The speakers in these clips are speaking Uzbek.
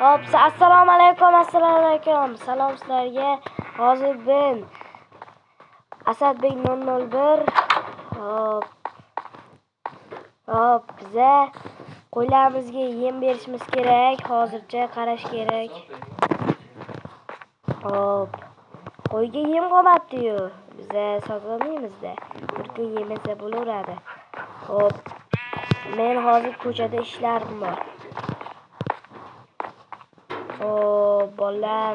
Hop, assalomu alaykum. Salom sizlarga. Hozir men Asadbek 001. Hop, biza qo'ylarimizga yem berishimiz kerak. Hozircha qarash kerak. Hop. Qo'yga yem qolmadi-yu. Biza sotolmaymiz-da. Bir kun yemasa bo'laveradi. Hop. Men hozir ko'chada ishlarim bor. Bolalar,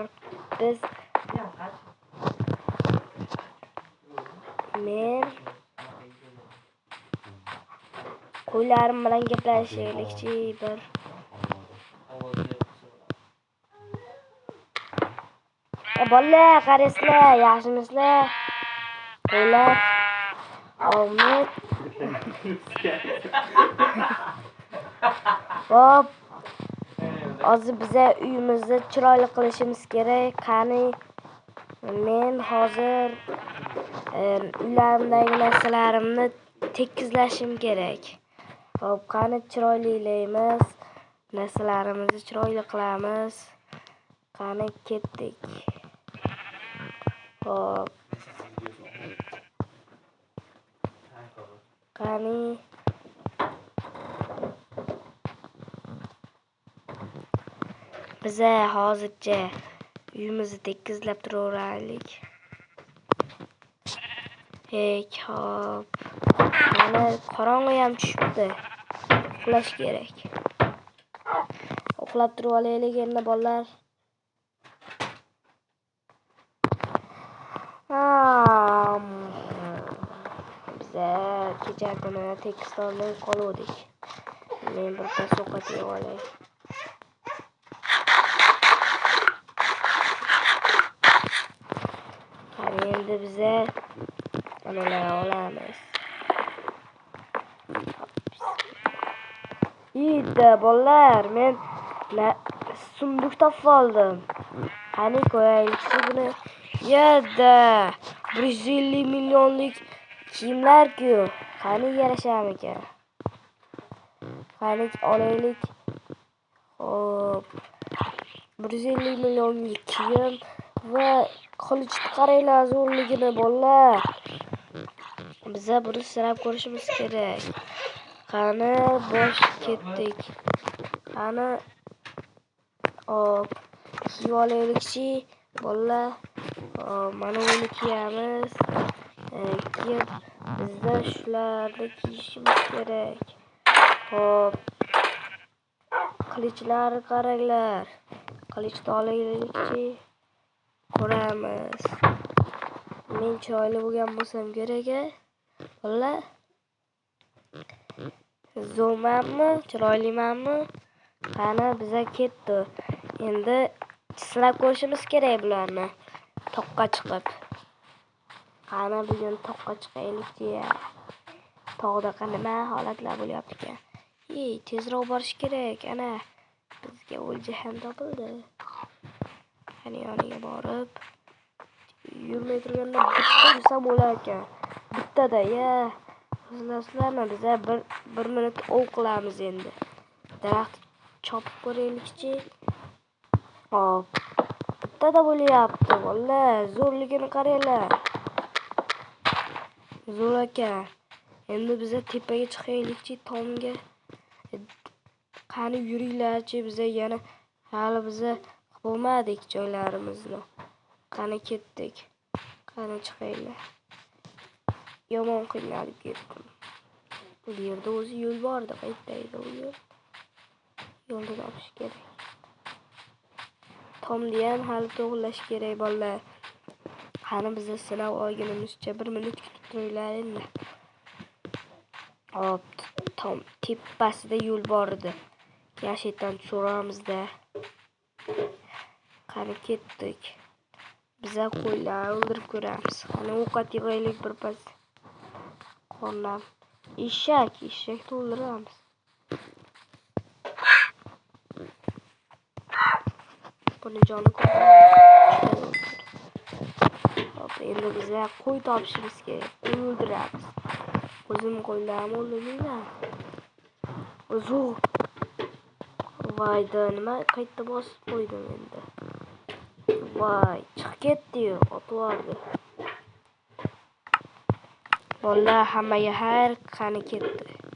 men qo'ylarim bilan gaplashaylikchi bir. Bolalar, qarasizlar, yaxshimisizlar? Qo'ylar. Omid. Hop. Hozir biza uyimizni chiroyli qilishimiz kerak. Qani men hozir uylarimdagi narsalarimni tekizlashim kerak. Hop, qani chiroylilaymiz. Narsalarimizni chiroyli qilamiz. Qani ketdik. Hop. Qani biza hozircha uyimizni tekizlab turaveraylik. Hop. Mana qorong'i ham tushibdi. Uxlash kerak. Uxlab turib olaylik endi bolalar. Biza kecha kuni tekistonda qoluvdik. Men bir pas ovqat yeb olay. Endi biza analar olamiz. Yeydi bolalar, men sumduk topib oldim. Qani qo'yaylik buni. Yerda 150 millionlik kiyimlar-ku. Qani yarashamikan? Qani olaylik. Hop. 150 millionlik kiyim va qilichni qaranglar zo'rligini bolalar. Biza buni sinab ko'rishimiz kerak. Qani bosh ketdik. Qani hop. Kiyib olaylikchi bolalar. Mana buni kiyamiz. Kiyib bizda shularni kiyishimiz kerak. Hop. Qilichlarni qaranglar. Qilichni olaylikchi. Ko'ramiz. Men chiroyli bo'lgan bo'lsam kerak-a? Bolalar. Zo'rmanmi? Chiroylimanmi? Qani biza ketdi. Endi sinab ko'rishimiz kerak bularni. Toqqa chiqib. Qani bugun toqqa chiqaylik-chi. Tog'da nima holatlar bo'lyapti ekan? Tezroq borish kerak. Ana bizga o'lja ham topildi. Qani yoniga borib yurmay turganda bitta yursam bo'lar ekan. Bittada-ya. Sizlarmi biza bir minut ov qilamiz endi. Daraxt chopib ko'raylikchi. Hop. Bittada bo'lyapti. Bolalar, zo'rligini qaranglar. Zo'r ekan. Endi biza tepaga chiqaylikchi tomga. Qani yuringlarchi, biza yana hali biza bo'lmadik joylarimizni. Qani ketdik. Qani chiqaylar. Yomon qiynalib ketdim. Bu yerda o'zi yo'l bordi, qaytdaydi u yo'l. Yo'lni topish kerak. Tomni ham hali to'g'rilash kerak bolalar. Qani biza sinab olgunimizcha 1 minut kutib turinglar endi. Hop, tom tepasida yo'l bor edi. Yashaydan tushamiz-da. Qani ketdik. Biza qo'ylarni o'ldirib ko'ramiz. Qani ovqat yeylik bir pas. Qornam. Eshak to'ldiramiz. Buni joni ko'p. Hop, endi biza qo'y topishimiz kerak. Qo'y o'ldiramiz. O'zim qo'ylarni o'ldirmayman. Zo'r. Voyda, nima qayta bosib qo'ydim endi. Voy, chiqib ketdi-yu, otib oldi. Bolalar hammaga xayr, qani ketdi.